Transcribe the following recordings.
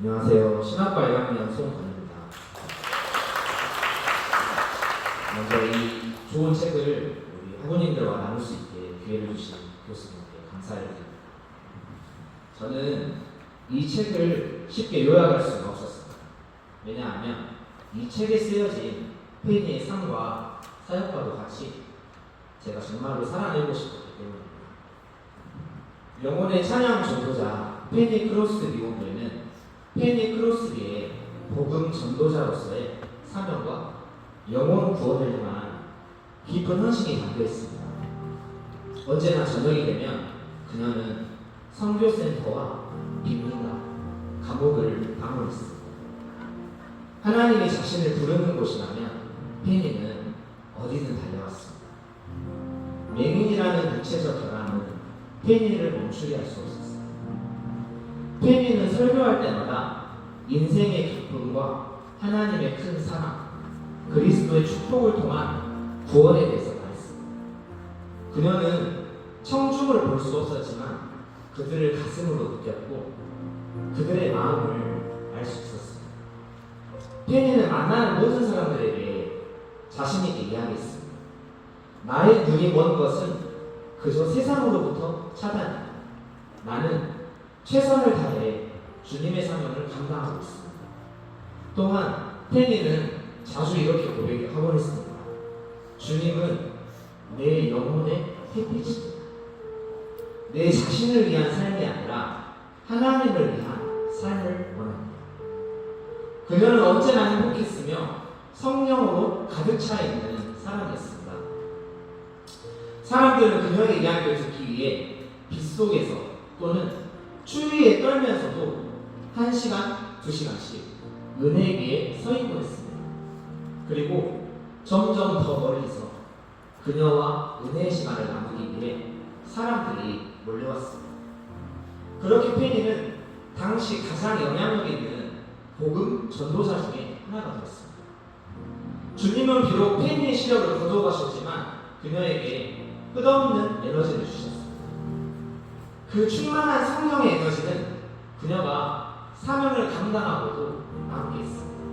안녕하세요. 신학과 1학년 송건입니다. 먼저 이 좋은 책을 우리 학우님들과 나눌 수 있게 기회를 주신 교수님께 감사를 드립니다. 저는 이 책을 쉽게 요약할 수가 없었습니다. 왜냐하면 이 책에 쓰여진 페니의 삶과 사역과도 같이 제가 정말로 살아내고 싶었기 때문입니다. 영혼의 찬양 전도자 페니 크로스비 원도에는 페니 크로스비의 복음 전도자로서의 사명과 영혼 구원을 향한 깊은 헌신이 담겨 있습니다. 언제나 저녁이 되면 그녀는 선교센터와 빈민가, 감옥을 방문했습니다. 하나님이 자신을 부르는 곳이라면 페니는 어디든 달려갔습니다. 맹인이라는 구체적 결함은 페니를 멈추게 할 수 없었습니다. 페니는 설교할 때마다 인생의 기쁨과 하나님의 큰 사랑, 그리스도의 축복을 통한 구원에 대해서 말했습니다. 그녀는 청중을 볼 수 없었지만 그들을 가슴으로 느꼈고 그들의 마음을 알 수 있었습니다. 페니는 만나는 모든 사람들에게 자신 있게 이야기했습니다. 나의 눈이 먼 것은 그저 세상으로부터 차단이다. 나는 최선을 다해 주님의 사명을 감당하고 있습니다. 또한 페니는 자주 이렇게 고백하곤 했습니다. 주님은 내 영혼의 햇빛이다. 내 자신을 위한 삶이 아니라 하나님을 위한 삶을 원합니다. 그녀는 언제나 행복했으며 성령으로 가득 차 있는 사람이었습니다. 사람들은 그녀의 이야기를 듣기 위해 빗속에서 또는 추위에 떨면서도 1시간, 2시간씩 은혜 위에 서 있곤 했습니다. 그리고 점점 더 멀리서 그녀와 은혜의 시간을 나누기 위해 사람들이 몰려왔습니다. 그렇게 페니는 당시 가장 영향력 있는 복음 전도자 중에 하나가 되었습니다. 주님은 비록 페니의 시력을 거둬가셨지만 그녀에게 끝없는 에너지를 주셨습니다. 그 충만한 성령의 에너지는 그녀가 사명을 감당하고도 함께했습니다.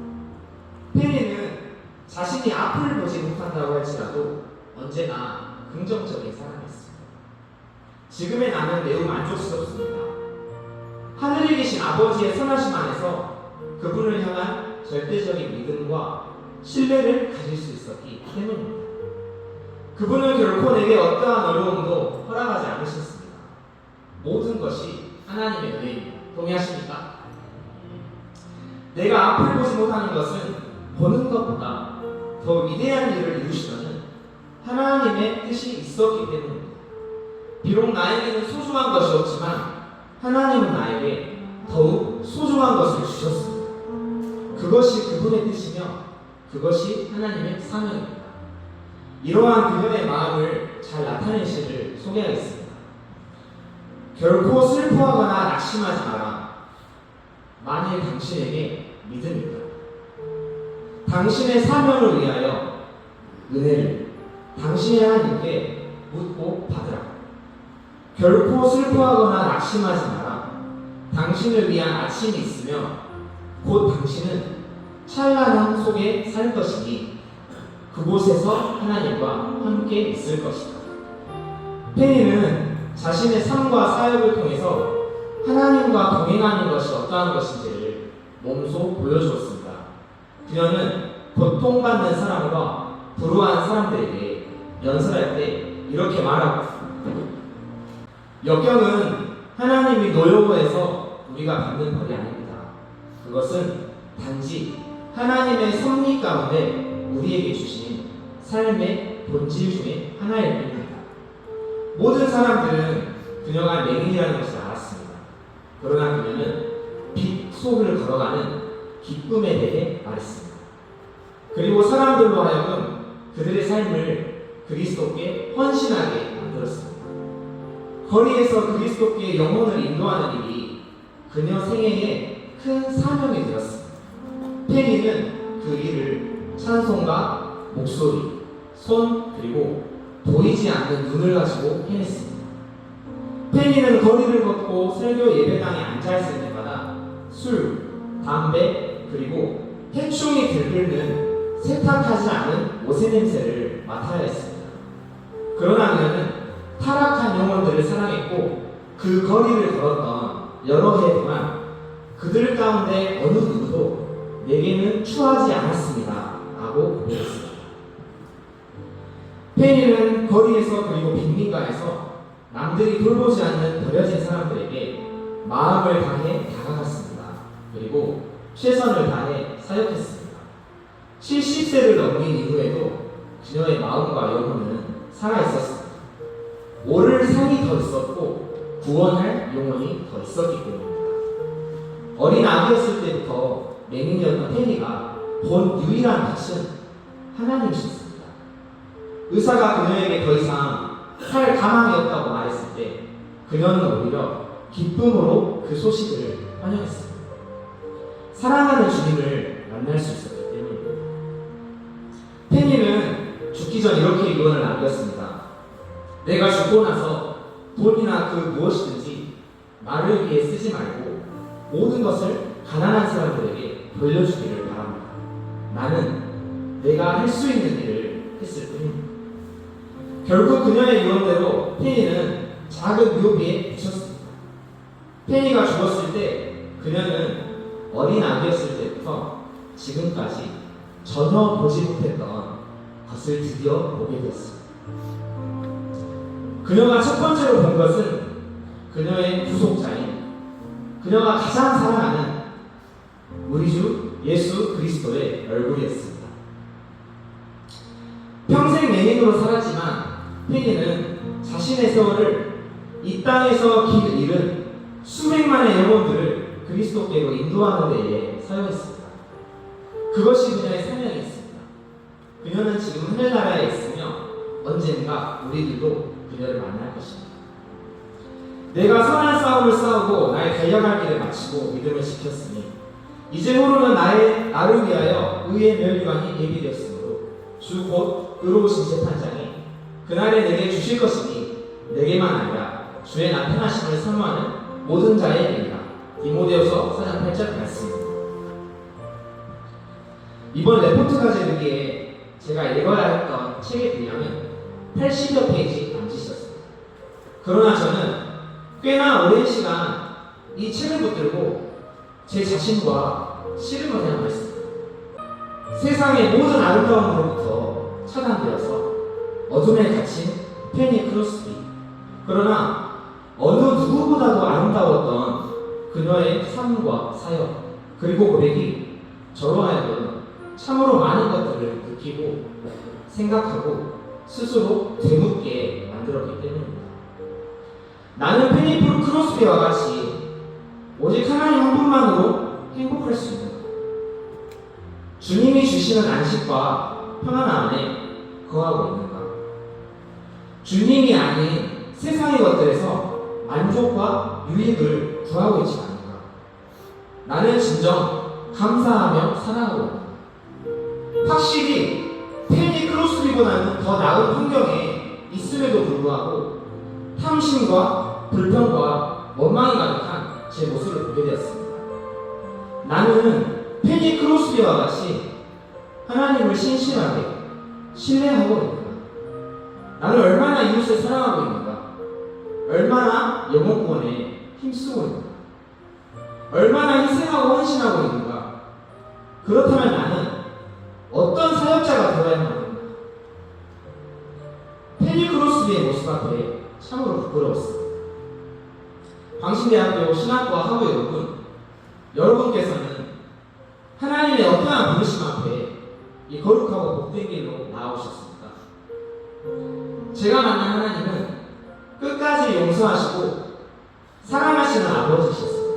페니는 자신이 앞을 보지 못한다고 할지라도 언제나 긍정적인 사람이었습니다. 지금의 나는 매우 만족스럽습니다. 하늘에 계신 아버지의 선하심 안에서 그분을 향한 절대적인 믿음과 신뢰를 가질 수 있었기 때문입니다. 그분은 결코 내게 어떠한 어려움도 허락하지 않으셨습니다. 모든 것이 하나님의 은혜입니다. 동의하십니까? 내가 앞을 보지 못하는 것은 보는 것보다 더 위대한 일을 이루시려는 하나님의 뜻이 있었기 때문입니다. 비록 나에게는 소중한 것이 없지만 하나님은 나에게 더욱 소중한 것을 주셨습니다. 그것이 그분의 뜻이며 그것이 하나님의 사명입니다. 이러한 그녀의 마음을 잘 나타낸 시를 소개하겠습니다. 결코 슬퍼하거나 낙심하지 마라. 만일 당신에게 믿음이 있다. 당신의 사명을 위하여 은혜를 당신의 하나님께 묻고 받으라. 결코 슬퍼하거나 낙심하지 마라. 당신을 위한 아침이 있으며 곧 당신은 찬란함 속에 살 것이니 그곳에서 하나님과 함께 있을 것이다. 페니는 자신의 삶과 사역을 통해서 하나님과 동행하는 것이 어떠한 것인지를 몸소 보여주었습니다. 그녀는 고통받는 사람과 불우한 사람들에게 연설할 때 이렇게 말하고 있습니다. 역경은 하나님이 노여워해서 우리가 받는 벌이 아닙니다. 그것은 단지 하나님의 섭리 가운데 우리에게 주신 삶의 본질 중에 하나일 뿐입니다. 모든 사람들은 그녀가 맹인이라는 것을 알았습니다. 그러나 그녀는 빛 속을 걸어가는 기쁨에 대해 말했습니다. 그리고 사람들로 하여금 그들의 삶을 그리스도께 헌신하게 만들었습니다. 거리에서 그리스도께 영혼을 인도하는 일이 그녀 생애의 큰 사명이 되었습니다. 페니는 그 일을 찬송과 목소리, 손 그리고 보이지 않는 눈을 가지고 해냈습니다. 페니는 거리를 걷고 설교 예배당에 앉아있을 때마다 술, 담배, 그리고 해충이 들끓는 세탁하지 않은 옷의 냄새를 맡아야 했습니다. 그러나 그녀는 타락한 영혼들을 사랑했고 그 거리를 걸었던 여러 해 동안 그들 가운데 어느 누구도 내게는 추하지 않았습니다 라고 고백했습니다. 페니는 거리에서 그리고 빈민가에서 남들이 돌보지 않는 버려진 사람들에게 마음을 다해 다가갔습니다. 그리고 최선을 다해 사역했습니다. 70세를 넘긴 이후에도 그녀의 마음과 영혼은 살아있었습니다. 오를 상이 더 있었고 구원할 영혼이 더 있었기 때문입니다. 어린 아기였을 때부터 맹인이었던 페니가 본 유일한 빛은 하나님이셨습니다. 의사가 그녀에게 더 이상 살 가망이 없다고 말했을 때 그녀는 오히려 기쁨으로 그 소식을 환영했습니다. 사랑하는 주님을 만날 수 있었기 때문입니다. 페니는 죽기 전 이렇게 유언을 남겼습니다. 내가 죽고 나서 돈이나 그 무엇이든지 나를 위해 쓰지 말고 모든 것을 가난한 사람들에게 돌려주기를 바랍니다. 나는 내가 할 수 있는 일을 했을 뿐입니다. 결국 그녀의 유언대로 페니는 작은 묘비에 묻혔습니다. 페니가 죽었을 때 그녀는 어린 아기였을 때부터 지금까지 전혀 보지 못했던 것을 드디어 보게 되었습니다. 그녀가 첫 번째로 본 것은 그녀의 구속자인 그녀가 가장 사랑하는 우리 주 예수 그리스도의 얼굴이었습니다. 평생 맹인으로 살았지만 페니는 자신의 세월을 이 땅에서 길 잃은 수백만의 영혼들을 그리스도께로 인도하는 데에 사용했습니다. 그것이 그녀의 사명이었습니다. 그녀는 지금 하늘나라에 있으며 언젠가 우리들도 그녀를 만날 것입니다. 내가 선한 싸움을 싸우고 나의 달려갈 길을 마치고 믿음을 지켰으니 이제후로는 나를 위하여 의의 멸류관이 예비되었으므로 주 곧 의로우신 재판장이 그날에 내게 주실 것이니 내게만 아니라 주의 나타나심을 사모하는 모든 자에게니라. 디모데후서 4장 8절 말씀입니다. 이번 레포트 과제르기에 제가 읽어야 했던 책의 분량은 80여 페이지 남짓이었습니다. 그러나 저는 꽤나 오랜 시간 이 책을 붙들고 제 자신과 씨름을 해야 했습니다. 세상의 모든 아름다움으로부터 차단되어서 어둠에 갇힌 페니 크로스비. 그러나 어느 누구보다도 아름다웠던 그녀의 삶과 사역 그리고 고백이 저로 하여금 참으로 많은 것들을 느끼고 생각하고 스스로 되묻게 만들었기 때문입니다. 나는 페니 크로스비와 같이 오직 하나님 한 분만으로 행복할 수 있는 것, 주님이 주시는 안식과 평안 안에 거하고 있는가, 주님이 아닌 세상의 것들에서 만족과 유익을 구하고 있지 않은가, 나는 진정 감사하며 사랑하고 있는가. 확실히 페니 크로스비보다는 더 나은 환경에 있음에도 불구하고 탐심과 불평과 원망이 가득한 제 모습을 보게 되었습니다. 나는 페니 크로스비와 같이 하나님을 신실하게 신뢰하고 있는가? 나는 얼마나 이웃을 사랑하고 있는가? 얼마나 영혼 구원에 힘쓰고 있는가? 얼마나 희생하고 헌신하고 있는가? 그렇다면 나는 어떤 사역자가 되어야 하는가? 페니 크로스비의 모습 앞에 참으로 부끄러웠습니다. 광신대학교 신학과 학우 여러분께서는 하나님의 어떠한 부르심 앞에 이 거룩하고 복된 길로 나아오셨습니까? 제가 만난 하나님은 끝까지 용서하시고 사랑하시는 아버지셨습니다.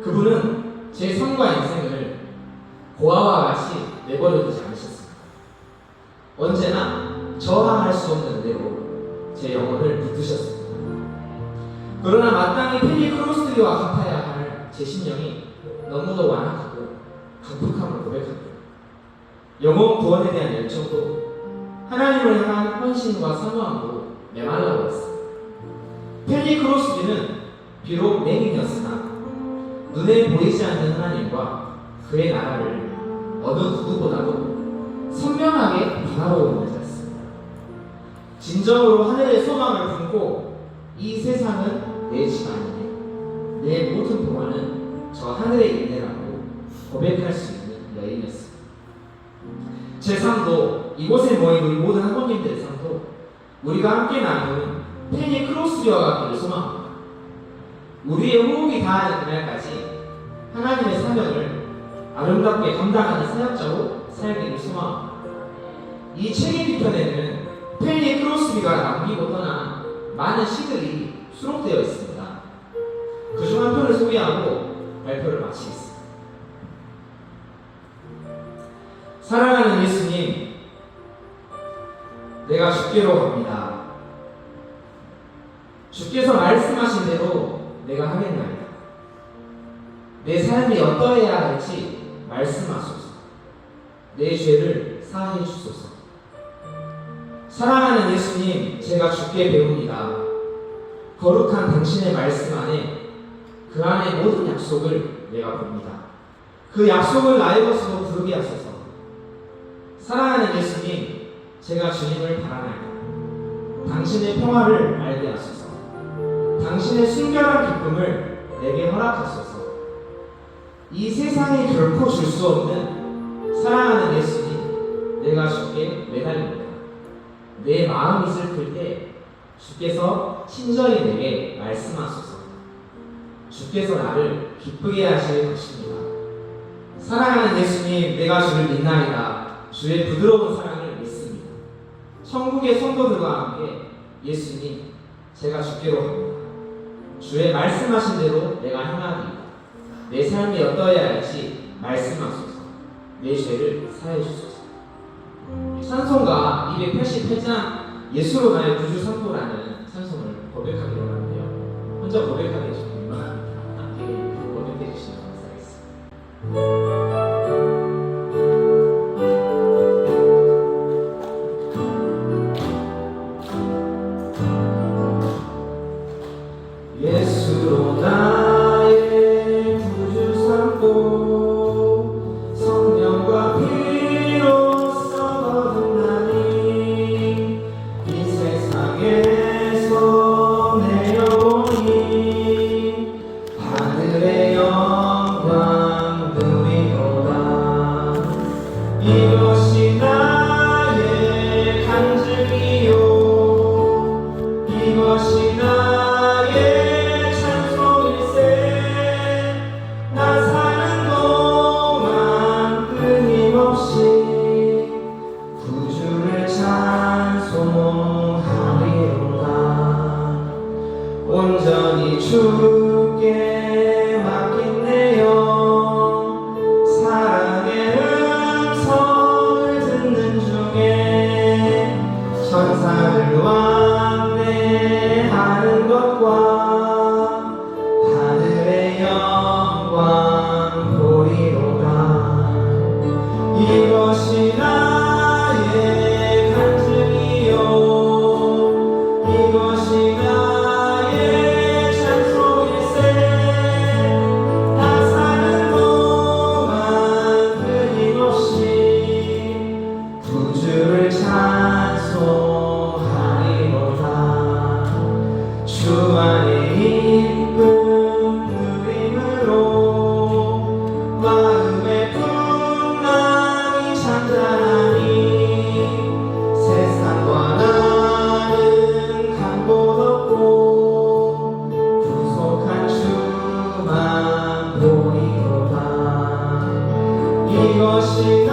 그분은 제 삶과 인생을 고아와 같이 내버려 두지 않으셨습니다. 언제나 저항할 수 없는 은혜로 제 영혼을 붙드셨습니다. 그러나 마땅히 페니 크로스비와 같아야 할 제 심령이 너무도 완악하고 강북함을 고백합니다. 영혼 구원에 대한 열정도 하나님을 향한 헌신과 사모함으로 메말라버렸습니다. 페니 크로스비는 비록 맹인이었으나 눈에 보이지 않는 하나님과 그의 나라를 어느 누구보다도 선명하게 바라보고 있는 자였습니다. 진정으로 하늘의 소망을 품고 이 세상은 내 집 아니네, 내 모든 동안은 저 하늘의 인내라고 고백할 수 있는 여인이었습니다. 제 삶도, 이곳에 모인 우리 모든 학원님들의 삶도 우리가 함께 나누는 펜이 크로스리와 같기를 소망합니다. 우리의 호흡이 닿는 그날까지 하나님의 사명을 아름답게 감당하는 사역자로 살기를 소망합니다. 이 책의 뒤편에는 펜이 크로스비가 남기고 떠난 많은 시들이 수록되어 있습니다. 그중 한 편을 소개하고 발표를 마치겠습니다. 사랑하는 예수님, 내가 주께로 갑니다. 주께서 말씀하신 대로 내가 하겠나이다. 내 삶이 어떠해야 할지 말씀하소서. 내 죄를 사하여 주소서. 사랑하는 예수님, 제가 주께 배웁니다. 거룩한 당신의 말씀 안에 그 안에 모든 약속을 내가 봅니다. 그 약속을 나의 것으로 부르게 하소서. 사랑하는 예수님, 제가 주님을 바라나이다. 당신의 평화를 알게 하소서. 당신의 순결한 기쁨을 내게 허락하소서. 이 세상이 결코 줄 수 없는 사랑하는 예수님, 내가 주께 매달립니다. 내 마음이 슬플 때 주께서 친절히 내게 말씀하소서. 주께서 나를 기쁘게 하실 것입니다. 사랑하는 예수님, 내가 주를 믿나이다. 주의 부드러운 사랑을 믿습니다. 천국의 성도들과 함께 예수님, 제가 주께로 갑니다. 주의 말씀하신 대로 내가 행하리이다. 내 삶이 어떠해야 할지 말씀하소서. 내 죄를 사해 주소서. 찬송가 288장 예수로 나의 구주 선포라는 찬송을 고백하기로 하는데요. 혼자 고백하게 해주시면 함께 고백해 주시면 감사하겠습니다. 예수로 나의 구주 삼고 성령과 피로써 거듭나니 이 세상에서 내려오니 하늘의 영광 누리도다. 이것이 나의 간증이요, 이것이 나의 온전히 주께 맡긴네요. 사랑의 음성을 듣는 중에 천사를 왕래하는 것과 하늘의 영광 보리로다. 이것이 나의 간증이요, 이것이 나의 찬송일세. 나 사는 동안 끊임없이 구주를 찬송하리로다. 주 안에 이쁜 누림으로 마음의 풍랑이 잔잔하니 세상과 나는 간 곳 없고 구속한 주만 보이로다. 이것이 나